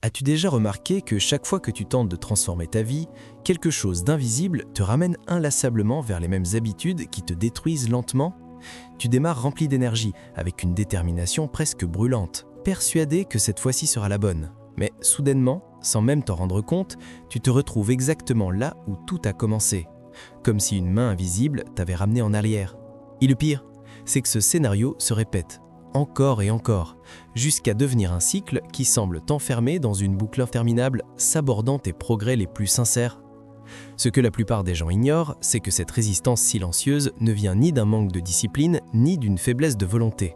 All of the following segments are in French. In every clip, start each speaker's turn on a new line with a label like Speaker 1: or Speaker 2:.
Speaker 1: As-tu déjà remarqué que chaque fois que tu tentes de transformer ta vie, quelque chose d'invisible te ramène inlassablement vers les mêmes habitudes qui te détruisent lentement? Tu démarres rempli d'énergie, avec une détermination presque brûlante, persuadé que cette fois-ci sera la bonne. Mais soudainement, sans même t'en rendre compte, tu te retrouves exactement là où tout a commencé, comme si une main invisible t'avait ramené en arrière. Et le pire, c'est que ce scénario se répète, encore et encore, jusqu'à devenir un cycle qui semble t'enfermer dans une boucle interminable, sabordant tes progrès les plus sincères. Ce que la plupart des gens ignorent, c'est que cette résistance silencieuse ne vient ni d'un manque de discipline, ni d'une faiblesse de volonté.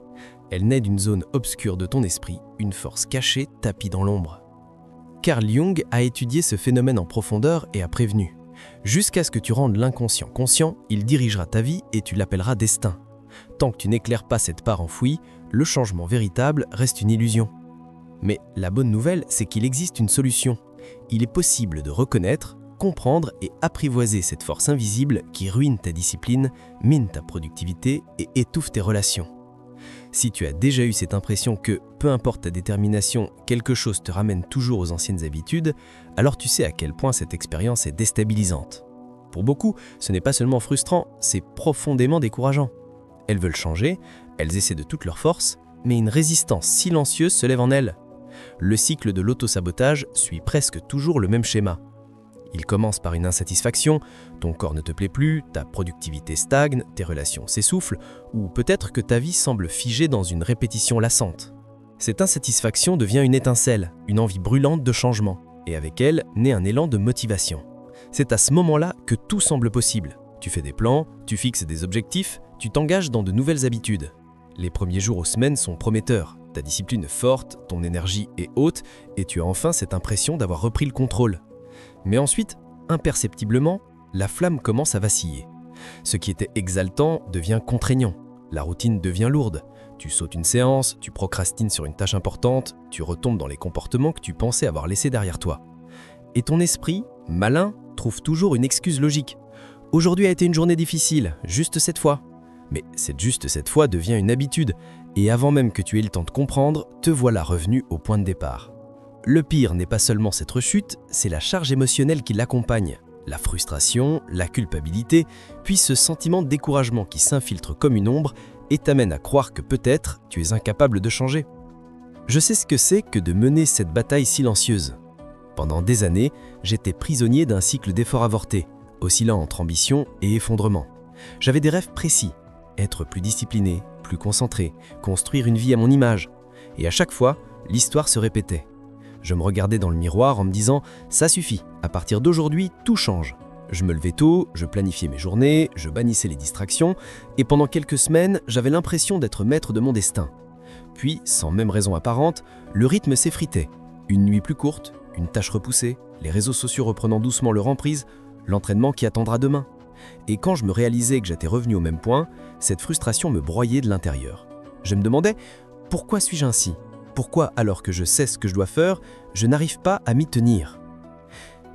Speaker 1: Elle naît d'une zone obscure de ton esprit, une force cachée tapie dans l'ombre. Carl Jung a étudié ce phénomène en profondeur et a prévenu. Jusqu'à ce que tu rendes l'inconscient conscient, il dirigera ta vie et tu l'appelleras destin. Tant que tu n'éclaires pas cette part enfouie, le changement véritable reste une illusion. Mais la bonne nouvelle, c'est qu'il existe une solution. Il est possible de reconnaître, comprendre et apprivoiser cette force invisible qui ruine ta discipline, mine ta productivité et étouffe tes relations. Si tu as déjà eu cette impression que, peu importe ta détermination, quelque chose te ramène toujours aux anciennes habitudes, alors tu sais à quel point cette expérience est déstabilisante. Pour beaucoup, ce n'est pas seulement frustrant, c'est profondément décourageant. Elles veulent changer, elles essaient de toute leur force, mais une résistance silencieuse se lève en elles. Le cycle de l'autosabotage suit presque toujours le même schéma. Il commence par une insatisfaction, ton corps ne te plaît plus, ta productivité stagne, tes relations s'essoufflent, ou peut-être que ta vie semble figée dans une répétition lassante. Cette insatisfaction devient une étincelle, une envie brûlante de changement, et avec elle naît un élan de motivation. C'est à ce moment-là que tout semble possible. Tu fais des plans, tu fixes des objectifs, tu t'engages dans de nouvelles habitudes. Les premiers jours ou semaines sont prometteurs, ta discipline est forte, ton énergie est haute, et tu as enfin cette impression d'avoir repris le contrôle. Mais ensuite, imperceptiblement, la flamme commence à vaciller. Ce qui était exaltant devient contraignant. La routine devient lourde. Tu sautes une séance, tu procrastines sur une tâche importante, tu retombes dans les comportements que tu pensais avoir laissés derrière toi. Et ton esprit, malin, trouve toujours une excuse logique. Aujourd'hui a été une journée difficile, juste cette fois. Mais cette fois devient une habitude, et avant même que tu aies le temps de comprendre, te voilà revenu au point de départ. Le pire n'est pas seulement cette rechute, c'est la charge émotionnelle qui l'accompagne. La frustration, la culpabilité, puis ce sentiment de découragement qui s'infiltre comme une ombre et t'amène à croire que peut-être tu es incapable de changer. Je sais ce que c'est que de mener cette bataille silencieuse. Pendant des années, j'étais prisonnier d'un cycle d'efforts avortés, oscillant entre ambition et effondrement. J'avais des rêves précis, être plus discipliné, plus concentré, construire une vie à mon image. Et à chaque fois, l'histoire se répétait. Je me regardais dans le miroir en me disant « ça suffit, à partir d'aujourd'hui, tout change ». Je me levais tôt, je planifiais mes journées, je bannissais les distractions, et pendant quelques semaines, j'avais l'impression d'être maître de mon destin. Puis, sans même raison apparente, le rythme s'effritait. Une nuit plus courte, une tâche repoussée, les réseaux sociaux reprenant doucement leur emprise, l'entraînement qui attendra demain. Et quand je me réalisais que j'étais revenu au même point, cette frustration me broyait de l'intérieur. Je me demandais « pourquoi suis-je ainsi ? Pourquoi, alors que je sais ce que je dois faire, je n'arrive pas à m'y tenir ?»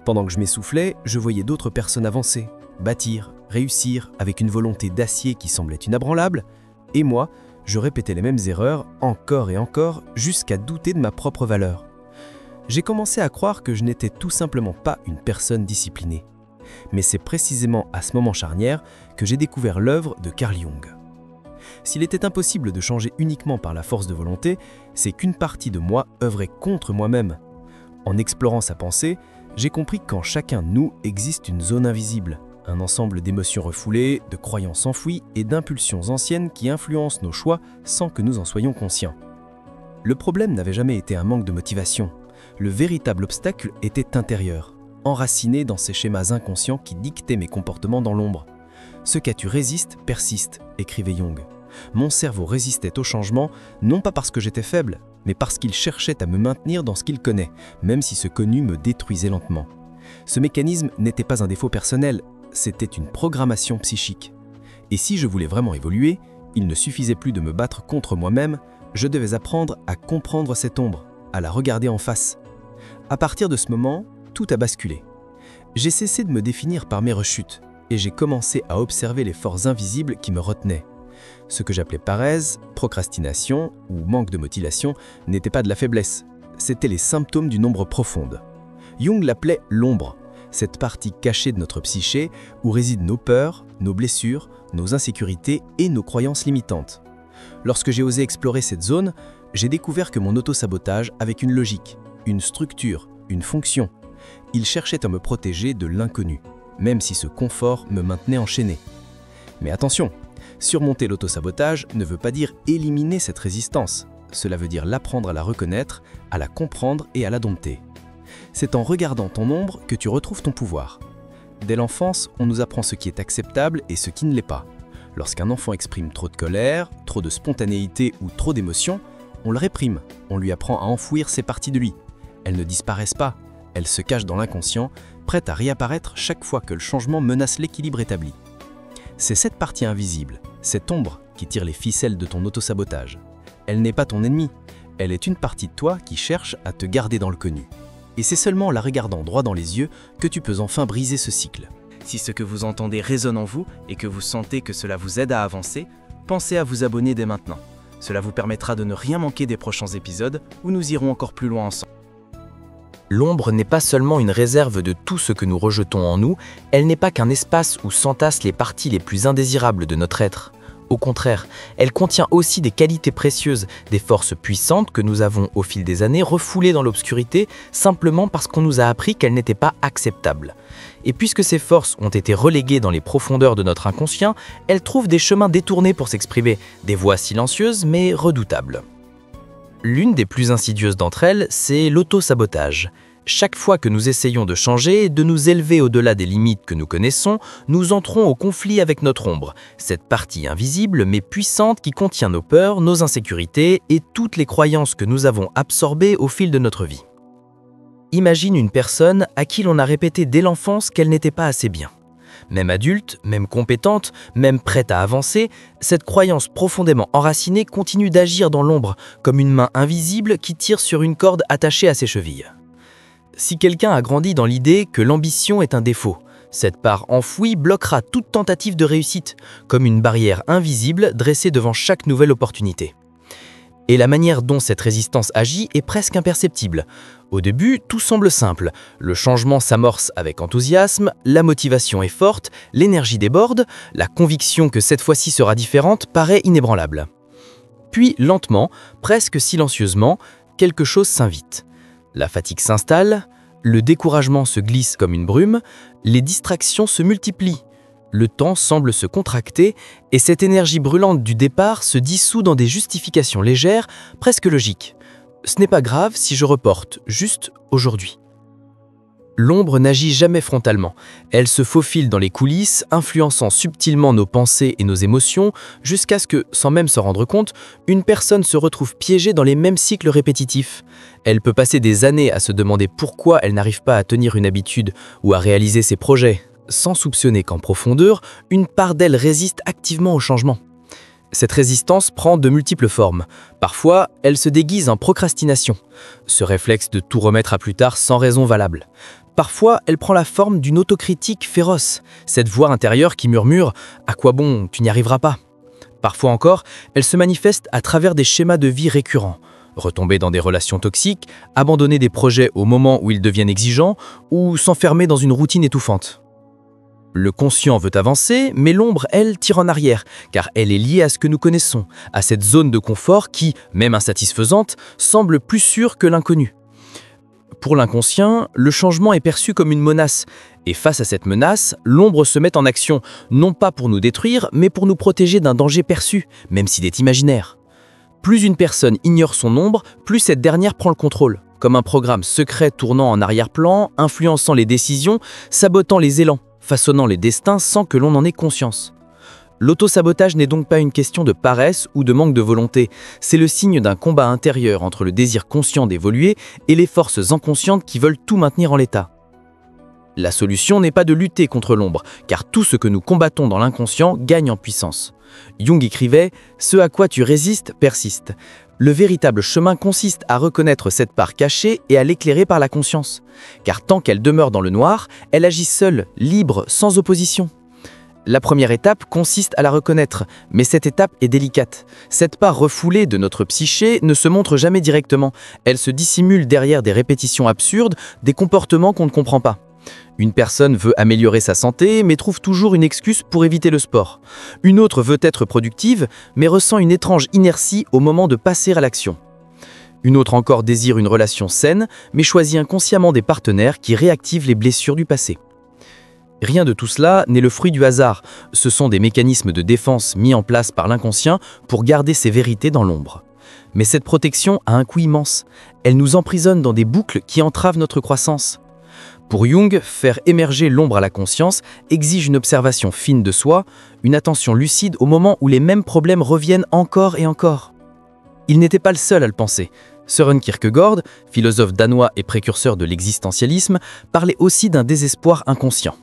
Speaker 1: Pendant que je m'essoufflais, je voyais d'autres personnes avancer, bâtir, réussir avec une volonté d'acier qui semblait inébranlable, et moi, je répétais les mêmes erreurs encore et encore jusqu'à douter de ma propre valeur. J'ai commencé à croire que je n'étais tout simplement pas une personne disciplinée. Mais c'est précisément à ce moment charnière que j'ai découvert l'œuvre de Carl Jung. S'il était impossible de changer uniquement par la force de volonté, c'est qu'une partie de moi œuvrait contre moi-même. En explorant sa pensée, j'ai compris qu'en chacun de nous existe une zone invisible, un ensemble d'émotions refoulées, de croyances enfouies et d'impulsions anciennes qui influencent nos choix sans que nous en soyons conscients. Le problème n'avait jamais été un manque de motivation. Le véritable obstacle était intérieur, enraciné dans ces schémas inconscients qui dictaient mes comportements dans l'ombre. « Ce qu'à tu résistes persiste », écrivait Jung. Mon cerveau résistait au changement, non pas parce que j'étais faible, mais parce qu'il cherchait à me maintenir dans ce qu'il connaît, même si ce connu me détruisait lentement. Ce mécanisme n'était pas un défaut personnel, c'était une programmation psychique. Et si je voulais vraiment évoluer, il ne suffisait plus de me battre contre moi-même, je devais apprendre à comprendre cette ombre, à la regarder en face. À partir de ce moment, tout a basculé. J'ai cessé de me définir par mes rechutes, et j'ai commencé à observer les forces invisibles qui me retenaient. Ce que j'appelais paresse, procrastination ou manque de motivation n'était pas de la faiblesse. C'étaient les symptômes d'une ombre profonde. Jung l'appelait l'ombre, cette partie cachée de notre psyché où résident nos peurs, nos blessures, nos insécurités et nos croyances limitantes. Lorsque j'ai osé explorer cette zone, j'ai découvert que mon auto-sabotage avait une logique, une structure, une fonction. Il cherchait à me protéger de l'inconnu, même si ce confort me maintenait enchaîné. Mais attention, surmonter l'auto-sabotage ne veut pas dire éliminer cette résistance. Cela veut dire l'apprendre à la reconnaître, à la comprendre et à la dompter. C'est en regardant ton ombre que tu retrouves ton pouvoir. Dès l'enfance, on nous apprend ce qui est acceptable et ce qui ne l'est pas. Lorsqu'un enfant exprime trop de colère, trop de spontanéité ou trop d'émotion, on le réprime, on lui apprend à enfouir ces parties de lui. Elles ne disparaissent pas, elles se cachent dans l'inconscient, prêtes à réapparaître chaque fois que le changement menace l'équilibre établi. C'est cette partie invisible, cette ombre, qui tire les ficelles de ton autosabotage. Elle n'est pas ton ennemi, elle est une partie de toi qui cherche à te garder dans le connu. Et c'est seulement en la regardant droit dans les yeux que tu peux enfin briser ce cycle.
Speaker 2: Si ce que vous entendez résonne en vous et que vous sentez que cela vous aide à avancer, pensez à vous abonner dès maintenant. Cela vous permettra de ne rien manquer des prochains épisodes où nous irons encore plus loin ensemble.
Speaker 3: L'ombre n'est pas seulement une réserve de tout ce que nous rejetons en nous, elle n'est pas qu'un espace où s'entassent les parties les plus indésirables de notre être. Au contraire, elle contient aussi des qualités précieuses, des forces puissantes que nous avons au fil des années refoulées dans l'obscurité simplement parce qu'on nous a appris qu'elles n'étaient pas acceptables. Et puisque ces forces ont été reléguées dans les profondeurs de notre inconscient, elles trouvent des chemins détournés pour s'exprimer, des voies silencieuses mais redoutables. L'une des plus insidieuses d'entre elles, c'est l'auto-sabotage. Chaque fois que nous essayons de changer, de nous élever au-delà des limites que nous connaissons, nous entrons au conflit avec notre ombre, cette partie invisible mais puissante qui contient nos peurs, nos insécurités et toutes les croyances que nous avons absorbées au fil de notre vie. Imagine une personne à qui l'on a répété dès l'enfance qu'elle n'était pas assez bien. Même adulte, même compétente, même prête à avancer, cette croyance profondément enracinée continue d'agir dans l'ombre, comme une main invisible qui tire sur une corde attachée à ses chevilles. Si quelqu'un a grandi dans l'idée que l'ambition est un défaut, cette part enfouie bloquera toute tentative de réussite, comme une barrière invisible dressée devant chaque nouvelle opportunité. Et la manière dont cette résistance agit est presque imperceptible. Au début, tout semble simple. Le changement s'amorce avec enthousiasme, la motivation est forte, l'énergie déborde, la conviction que cette fois-ci sera différente paraît inébranlable. Puis, lentement, presque silencieusement, quelque chose s'invite. La fatigue s'installe, le découragement se glisse comme une brume, les distractions se multiplient. Le temps semble se contracter et cette énergie brûlante du départ se dissout dans des justifications légères, presque logiques. Ce n'est pas grave si je reporte, juste aujourd'hui. L'ombre n'agit jamais frontalement. Elle se faufile dans les coulisses, influençant subtilement nos pensées et nos émotions, jusqu'à ce que, sans même s'en rendre compte, une personne se retrouve piégée dans les mêmes cycles répétitifs. Elle peut passer des années à se demander pourquoi elle n'arrive pas à tenir une habitude ou à réaliser ses projets, sans soupçonner qu'en profondeur, une part d'elle résiste activement au changement. Cette résistance prend de multiples formes. Parfois, elle se déguise en procrastination, ce réflexe de tout remettre à plus tard sans raison valable. Parfois, elle prend la forme d'une autocritique féroce, cette voix intérieure qui murmure « À quoi bon, tu n'y arriveras pas ?» Parfois encore, elle se manifeste à travers des schémas de vie récurrents. Retomber dans des relations toxiques, abandonner des projets au moment où ils deviennent exigeants ou s'enfermer dans une routine étouffante. Le conscient veut avancer, mais l'ombre, elle, tire en arrière, car elle est liée à ce que nous connaissons, à cette zone de confort qui, même insatisfaisante, semble plus sûre que l'inconnu. Pour l'inconscient, le changement est perçu comme une menace, et face à cette menace, l'ombre se met en action, non pas pour nous détruire, mais pour nous protéger d'un danger perçu, même s'il est imaginaire. Plus une personne ignore son ombre, plus cette dernière prend le contrôle, comme un programme secret tournant en arrière-plan, influençant les décisions, sabotant les élans, façonnant les destins sans que l'on en ait conscience. L'auto-sabotage n'est donc pas une question de paresse ou de manque de volonté, c'est le signe d'un combat intérieur entre le désir conscient d'évoluer et les forces inconscientes qui veulent tout maintenir en l'état. La solution n'est pas de lutter contre l'ombre, car tout ce que nous combattons dans l'inconscient gagne en puissance. Jung écrivait « Ce à quoi tu résistes persiste ». Le véritable chemin consiste à reconnaître cette part cachée et à l'éclairer par la conscience. Car tant qu'elle demeure dans le noir, elle agit seule, libre, sans opposition. La première étape consiste à la reconnaître, mais cette étape est délicate. Cette part refoulée de notre psyché ne se montre jamais directement. Elle se dissimule derrière des répétitions absurdes, des comportements qu'on ne comprend pas. Une personne veut améliorer sa santé, mais trouve toujours une excuse pour éviter le sport. Une autre veut être productive, mais ressent une étrange inertie au moment de passer à l'action. Une autre encore désire une relation saine, mais choisit inconsciemment des partenaires qui réactivent les blessures du passé. Rien de tout cela n'est le fruit du hasard. Ce sont des mécanismes de défense mis en place par l'inconscient pour garder ces vérités dans l'ombre. Mais cette protection a un coût immense. Elle nous emprisonne dans des boucles qui entravent notre croissance. Pour Jung, faire émerger l'ombre à la conscience exige une observation fine de soi, une attention lucide au moment où les mêmes problèmes reviennent encore et encore. Il n'était pas le seul à le penser. Søren Kierkegaard, philosophe danois et précurseur de l'existentialisme, parlait aussi d'un désespoir inconscient.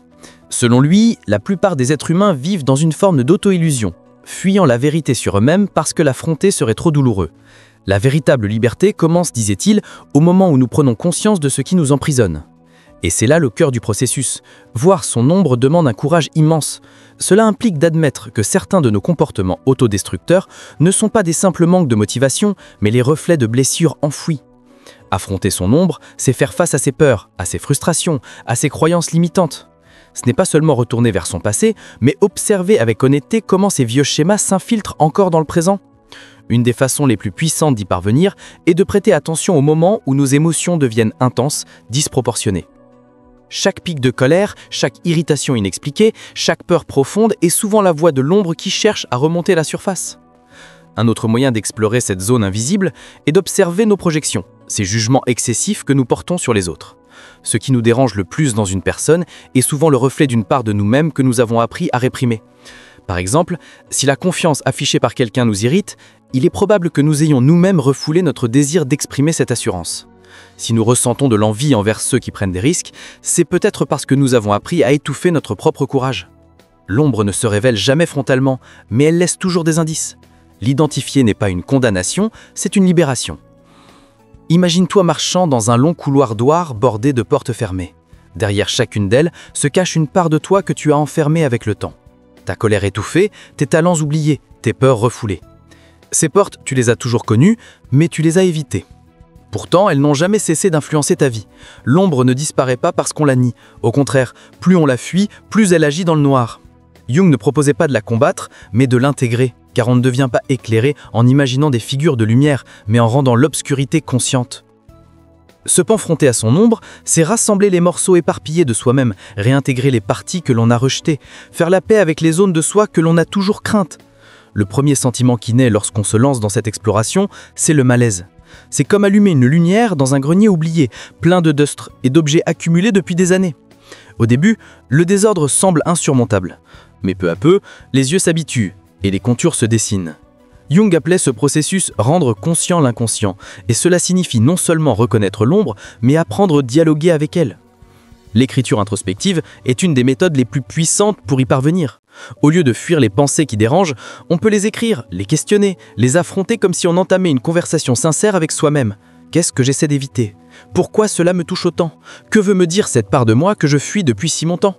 Speaker 3: Selon lui, la plupart des êtres humains vivent dans une forme d'auto-illusion, fuyant la vérité sur eux-mêmes parce que l'affronter serait trop douloureux. La véritable liberté commence, disait-il, au moment où nous prenons conscience de ce qui nous emprisonne. Et c'est là le cœur du processus. Voir son ombre demande un courage immense. Cela implique d'admettre que certains de nos comportements autodestructeurs ne sont pas des simples manques de motivation, mais les reflets de blessures enfouies. Affronter son ombre, c'est faire face à ses peurs, à ses frustrations, à ses croyances limitantes. Ce n'est pas seulement retourner vers son passé, mais observer avec honnêteté comment ces vieux schémas s'infiltrent encore dans le présent. Une des façons les plus puissantes d'y parvenir est de prêter attention au moment où nos émotions deviennent intenses, disproportionnées. Chaque pic de colère, chaque irritation inexpliquée, chaque peur profonde est souvent la voix de l'ombre qui cherche à remonter à la surface. Un autre moyen d'explorer cette zone invisible est d'observer nos projections, ces jugements excessifs que nous portons sur les autres. Ce qui nous dérange le plus dans une personne est souvent le reflet d'une part de nous-mêmes que nous avons appris à réprimer. Par exemple, si la confiance affichée par quelqu'un nous irrite, il est probable que nous ayons nous-mêmes refoulé notre désir d'exprimer cette assurance. Si nous ressentons de l'envie envers ceux qui prennent des risques, c'est peut-être parce que nous avons appris à étouffer notre propre courage. L'ombre ne se révèle jamais frontalement, mais elle laisse toujours des indices. L'identifier n'est pas une condamnation, c'est une libération. Imagine-toi marchant dans un long couloir d'oire bordé de portes fermées. Derrière chacune d'elles se cache une part de toi que tu as enfermée avec le temps. Ta colère étouffée, tes talents oubliés, tes peurs refoulées. Ces portes, tu les as toujours connues, mais tu les as évitées. Pourtant, elles n'ont jamais cessé d'influencer ta vie. L'ombre ne disparaît pas parce qu'on la nie. Au contraire, plus on la fuit, plus elle agit dans le noir. Jung ne proposait pas de la combattre, mais de l'intégrer, car on ne devient pas éclairé en imaginant des figures de lumière, mais en rendant l'obscurité consciente. Se confronter à son ombre, c'est rassembler les morceaux éparpillés de soi-même, réintégrer les parties que l'on a rejetées, faire la paix avec les zones de soi que l'on a toujours craintes. Le premier sentiment qui naît lorsqu'on se lance dans cette exploration, c'est le malaise. C'est comme allumer une lumière dans un grenier oublié, plein de dustres et d'objets accumulés depuis des années. Au début, le désordre semble insurmontable. Mais peu à peu, les yeux s'habituent et les contours se dessinent. Jung appelait ce processus « rendre conscient l'inconscient » et cela signifie non seulement reconnaître l'ombre, mais apprendre à dialoguer avec elle. L'écriture introspective est une des méthodes les plus puissantes pour y parvenir. Au lieu de fuir les pensées qui dérangent, on peut les écrire, les questionner, les affronter comme si on entamait une conversation sincère avec soi-même. Qu'est-ce que j'essaie d'éviter? Pourquoi cela me touche autant? Que veut me dire cette part de moi que je fuis depuis si longtemps?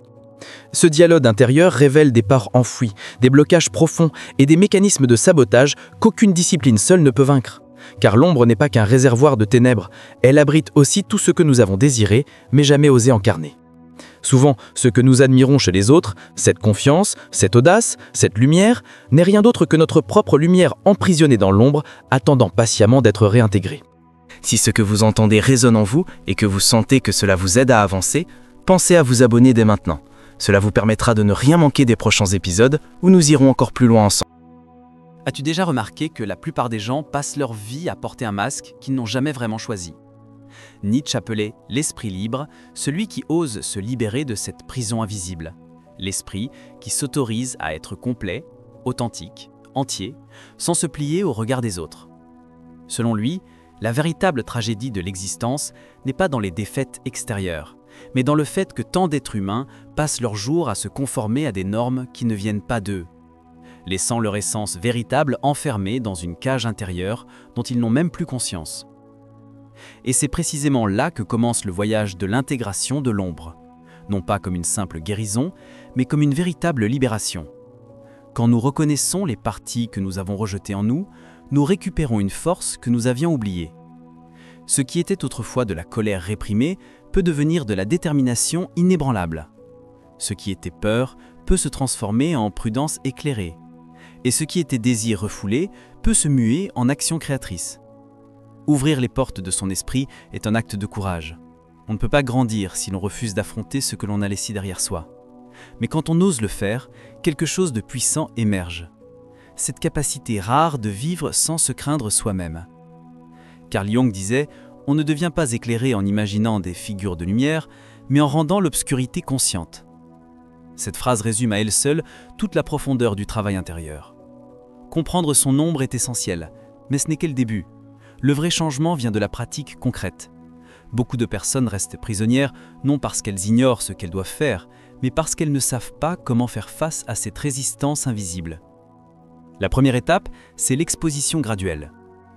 Speaker 3: Ce dialogue intérieur révèle des parts enfouies, des blocages profonds et des mécanismes de sabotage qu'aucune discipline seule ne peut vaincre. Car l'ombre n'est pas qu'un réservoir de ténèbres, elle abrite aussi tout ce que nous avons désiré, mais jamais osé incarner. Souvent, ce que nous admirons chez les autres, cette confiance, cette audace, cette lumière, n'est rien d'autre que notre propre lumière emprisonnée dans l'ombre, attendant patiemment d'être réintégrée.
Speaker 2: Si ce que vous entendez résonne en vous et que vous sentez que cela vous aide à avancer, pensez à vous abonner dès maintenant. Cela vous permettra de ne rien manquer des prochains épisodes où nous irons encore plus loin ensemble.
Speaker 4: As-tu déjà remarqué que la plupart des gens passent leur vie à porter un masque qu'ils n'ont jamais vraiment choisi? Nietzsche appelait l'esprit libre celui qui ose se libérer de cette prison invisible. L'esprit qui s'autorise à être complet, authentique, entier, sans se plier au regard des autres. Selon lui, la véritable tragédie de l'existence n'est pas dans les défaites extérieures, mais dans le fait que tant d'êtres humains passent leur jour à se conformer à des normes qui ne viennent pas d'eux, laissant leur essence véritable enfermée dans une cage intérieure dont ils n'ont même plus conscience. Et c'est précisément là que commence le voyage de l'intégration de l'ombre. non pas comme une simple guérison, mais comme une véritable libération. Quand nous reconnaissons les parties que nous avons rejetées en nous, nous récupérons une force que nous avions oubliée. Ce qui était autrefois de la colère réprimée peut devenir de la détermination inébranlable. Ce qui était peur peut se transformer en prudence éclairée. Et ce qui était désir refoulé peut se muer en action créatrice. Ouvrir les portes de son esprit est un acte de courage. On ne peut pas grandir si l'on refuse d'affronter ce que l'on a laissé derrière soi. Mais quand on ose le faire, quelque chose de puissant émerge. Cette capacité rare de vivre sans se craindre soi-même. Carl Jung disait « On ne devient pas éclairé en imaginant des figures de lumière, mais en rendant l'obscurité consciente. » Cette phrase résume à elle seule toute la profondeur du travail intérieur. Comprendre son ombre est essentiel, mais ce n'est que le début. Le vrai changement vient de la pratique concrète. Beaucoup de personnes restent prisonnières, non parce qu'elles ignorent ce qu'elles doivent faire, mais parce qu'elles ne savent pas comment faire face à cette résistance invisible. La première étape, c'est l'exposition graduelle.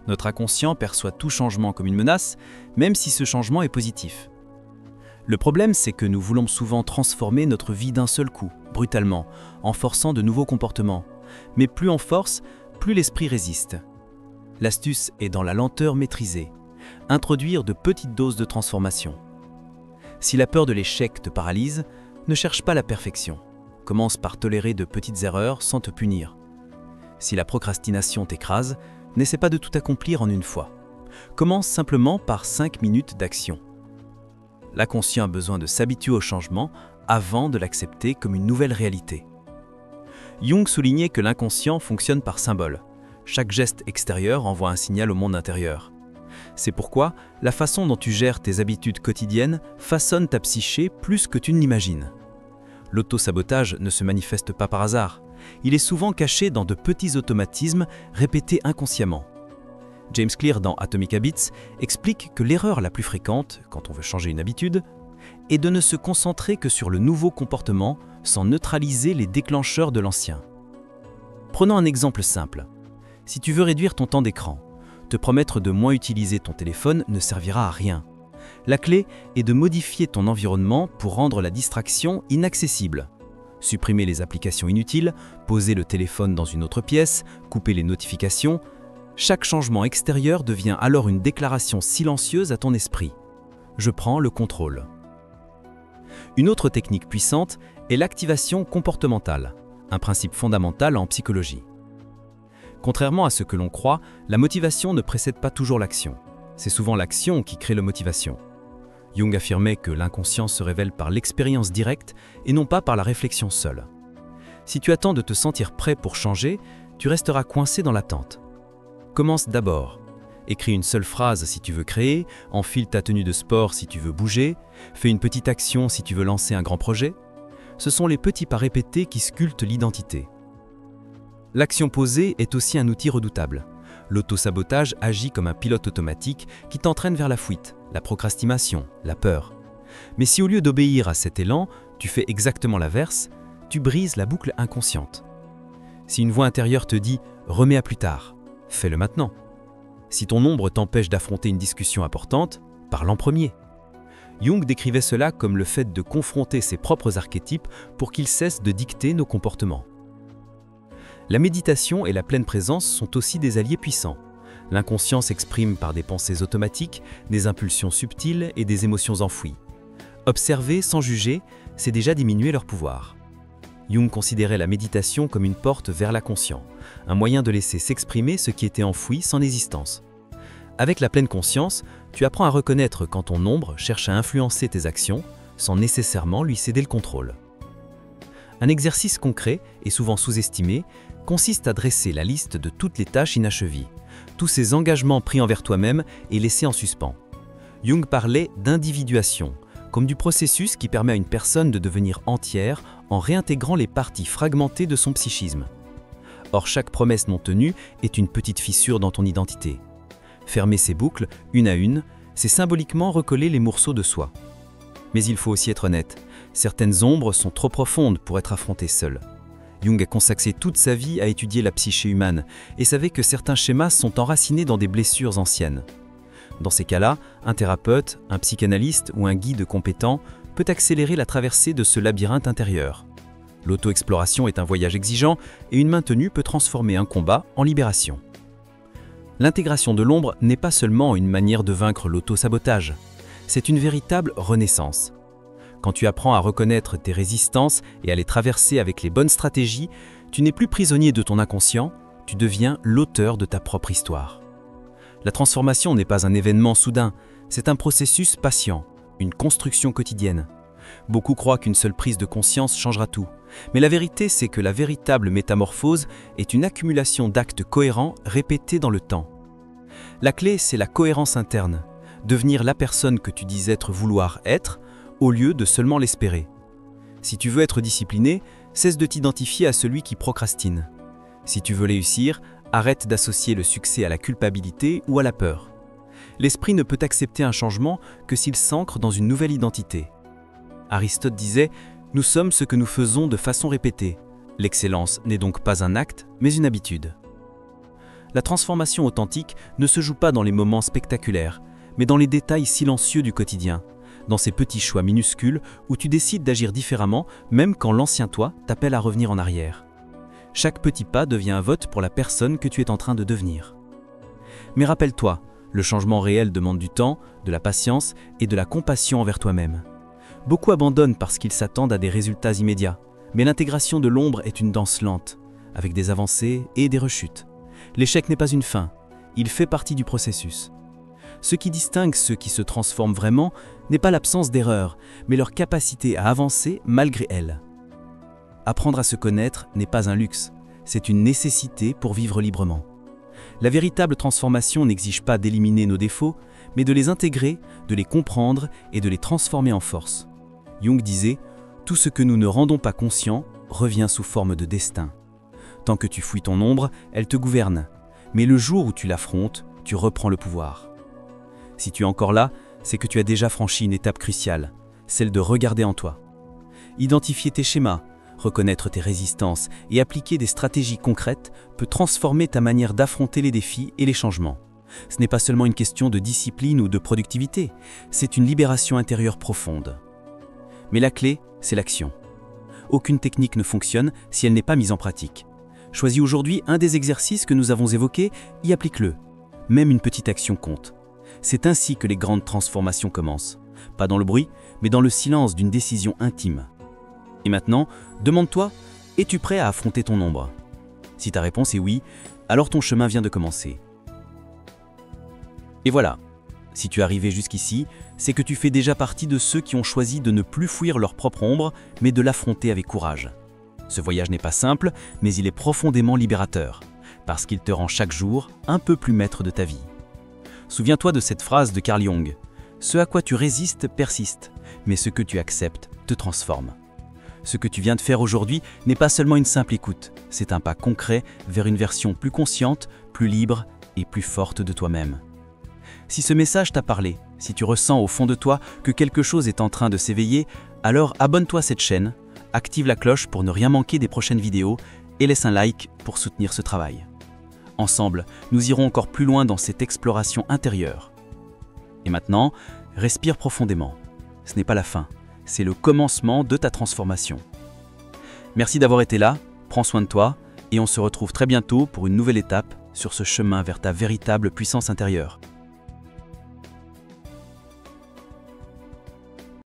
Speaker 4: Notre inconscient perçoit tout changement comme une menace, même si ce changement est positif. Le problème, c'est que nous voulons souvent transformer notre vie d'un seul coup, brutalement, en forçant de nouveaux comportements. Mais plus on force, plus l'esprit résiste. L'astuce est dans la lenteur maîtrisée. Introduire de petites doses de transformation. Si la peur de l'échec te paralyse, ne cherche pas la perfection. Commence par tolérer de petites erreurs sans te punir. Si la procrastination t'écrase, n'essaie pas de tout accomplir en une fois. Commence simplement par 5 minutes d'action. L'inconscient a besoin de s'habituer au changement avant de l'accepter comme une nouvelle réalité. Jung soulignait que l'inconscient fonctionne par symbole. Chaque geste extérieur envoie un signal au monde intérieur. C'est pourquoi la façon dont tu gères tes habitudes quotidiennes façonne ta psyché plus que tu ne l'imagines. L'auto-sabotage ne se manifeste pas par hasard. Il est souvent caché dans de petits automatismes répétés inconsciemment. James Clear, dans Atomic Habits, explique que l'erreur la plus fréquente, quand on veut changer une habitude, est de ne se concentrer que sur le nouveau comportement sans neutraliser les déclencheurs de l'ancien. Prenons un exemple simple. Si tu veux réduire ton temps d'écran, te promettre de moins utiliser ton téléphone ne servira à rien. La clé est de modifier ton environnement pour rendre la distraction inaccessible. Supprimer les applications inutiles, poser le téléphone dans une autre pièce, couper les notifications. Chaque changement extérieur devient alors une déclaration silencieuse à ton esprit. Je prends le contrôle. Une autre technique puissante est l'activation comportementale, un principe fondamental en psychologie. Contrairement à ce que l'on croit, la motivation ne précède pas toujours l'action. C'est souvent l'action qui crée la motivation. Jung affirmait que l'inconscient se révèle par l'expérience directe et non pas par la réflexion seule. Si tu attends de te sentir prêt pour changer, tu resteras coincé dans l'attente. Commence d'abord. Écris une seule phrase si tu veux créer, enfile ta tenue de sport si tu veux bouger, fais une petite action si tu veux lancer un grand projet. Ce sont les petits pas répétés qui sculptent l'identité. L'action posée est aussi un outil redoutable. L'auto-sabotage agit comme un pilote automatique qui t'entraîne vers la fuite, la procrastination, la peur. Mais si au lieu d'obéir à cet élan, tu fais exactement l'inverse, tu brises la boucle inconsciente. Si une voix intérieure te dit « remets à plus tard », fais-le maintenant. Si ton ombre t'empêche d'affronter une discussion importante, parle en premier. Jung décrivait cela comme le fait de confronter ses propres archétypes pour qu'ils cessent de dicter nos comportements. La méditation et la pleine présence sont aussi des alliés puissants. L'inconscient s'exprime par des pensées automatiques, des impulsions subtiles et des émotions enfouies. Observer sans juger, c'est déjà diminuer leur pouvoir. Jung considérait la méditation comme une porte vers l'inconscient, un moyen de laisser s'exprimer ce qui était enfoui sans résistance. Avec la pleine conscience, tu apprends à reconnaître quand ton ombre cherche à influencer tes actions sans nécessairement lui céder le contrôle. Un exercice concret et souvent sous-estimé consiste à dresser la liste de toutes les tâches inachevées, tous ces engagements pris envers toi-même et laissés en suspens. Jung parlait d'individuation, comme du processus qui permet à une personne de devenir entière en réintégrant les parties fragmentées de son psychisme. Or, chaque promesse non tenue est une petite fissure dans ton identité. Fermer ces boucles, une à une, c'est symboliquement recoller les morceaux de soi. Mais il faut aussi être honnête, certaines ombres sont trop profondes pour être affrontées seules. Jung a consacré toute sa vie à étudier la psyché humaine et savait que certains schémas sont enracinés dans des blessures anciennes. Dans ces cas-là, un thérapeute, un psychanalyste ou un guide compétent peut accélérer la traversée de ce labyrinthe intérieur. L'auto-exploration est un voyage exigeant et une main tenue peut transformer un combat en libération. L'intégration de l'ombre n'est pas seulement une manière de vaincre l'auto-sabotage, c'est une véritable renaissance. Quand tu apprends à reconnaître tes résistances et à les traverser avec les bonnes stratégies, tu n'es plus prisonnier de ton inconscient, tu deviens l'auteur de ta propre histoire. La transformation n'est pas un événement soudain, c'est un processus patient, une construction quotidienne. Beaucoup croient qu'une seule prise de conscience changera tout, mais la vérité c'est que la véritable métamorphose est une accumulation d'actes cohérents répétés dans le temps. La clé, c'est la cohérence interne, devenir la personne que tu dis vouloir être, au lieu de seulement l'espérer. Si tu veux être discipliné, cesse de t'identifier à celui qui procrastine. Si tu veux réussir, arrête d'associer le succès à la culpabilité ou à la peur. L'esprit ne peut accepter un changement que s'il s'ancre dans une nouvelle identité. Aristote disait « Nous sommes ce que nous faisons de façon répétée. L'excellence n'est donc pas un acte, mais une habitude. » La transformation authentique ne se joue pas dans les moments spectaculaires, mais dans les détails silencieux du quotidien, dans ces petits choix minuscules où tu décides d'agir différemment même quand l'ancien toi t'appelle à revenir en arrière. Chaque petit pas devient un vote pour la personne que tu es en train de devenir. Mais rappelle-toi, le changement réel demande du temps, de la patience et de la compassion envers toi-même. Beaucoup abandonnent parce qu'ils s'attendent à des résultats immédiats, mais l'intégration de l'ombre est une danse lente, avec des avancées et des rechutes. L'échec n'est pas une fin, il fait partie du processus. Ce qui distingue ceux qui se transforment vraiment n'est pas l'absence d'erreurs, mais leur capacité à avancer malgré elles. Apprendre à se connaître n'est pas un luxe, c'est une nécessité pour vivre librement. La véritable transformation n'exige pas d'éliminer nos défauts, mais de les intégrer, de les comprendre et de les transformer en force. Jung disait « Tout ce que nous ne rendons pas conscient revient sous forme de destin. Tant que tu fouilles ton ombre, elle te gouverne, mais le jour où tu l'affrontes, tu reprends le pouvoir. » Si tu es encore là, c'est que tu as déjà franchi une étape cruciale, celle de regarder en toi. Identifier tes schémas, reconnaître tes résistances et appliquer des stratégies concrètes peut transformer ta manière d'affronter les défis et les changements. Ce n'est pas seulement une question de discipline ou de productivité, c'est une libération intérieure profonde. Mais la clé, c'est l'action. Aucune technique ne fonctionne si elle n'est pas mise en pratique. Choisis aujourd'hui un des exercices que nous avons évoqués et applique-le. Même une petite action compte. C'est ainsi que les grandes transformations commencent. Pas dans le bruit, mais dans le silence d'une décision intime. Et maintenant, demande-toi, es-tu prêt à affronter ton ombre? Si ta réponse est oui, alors ton chemin vient de commencer. Et voilà, si tu es arrivé jusqu'ici, c'est que tu fais déjà partie de ceux qui ont choisi de ne plus fuir leur propre ombre, mais de l'affronter avec courage. Ce voyage n'est pas simple, mais il est profondément libérateur, parce qu'il te rend chaque jour un peu plus maître de ta vie. Souviens-toi de cette phrase de Carl Jung. Ce à quoi tu résistes persiste, mais ce que tu acceptes te transforme. Ce que tu viens de faire aujourd'hui n'est pas seulement une simple écoute, c'est un pas concret vers une version plus consciente, plus libre et plus forte de toi-même. Si ce message t'a parlé, si tu ressens au fond de toi que quelque chose est en train de s'éveiller, alors abonne-toi à cette chaîne, active la cloche pour ne rien manquer des prochaines vidéos et laisse un like pour soutenir ce travail. Ensemble, nous irons encore plus loin dans cette exploration intérieure. Et maintenant, respire profondément. Ce n'est pas la fin, c'est le commencement de ta transformation. Merci d'avoir été là, prends soin de toi et on se retrouve très bientôt pour une nouvelle étape sur ce chemin vers ta véritable puissance intérieure.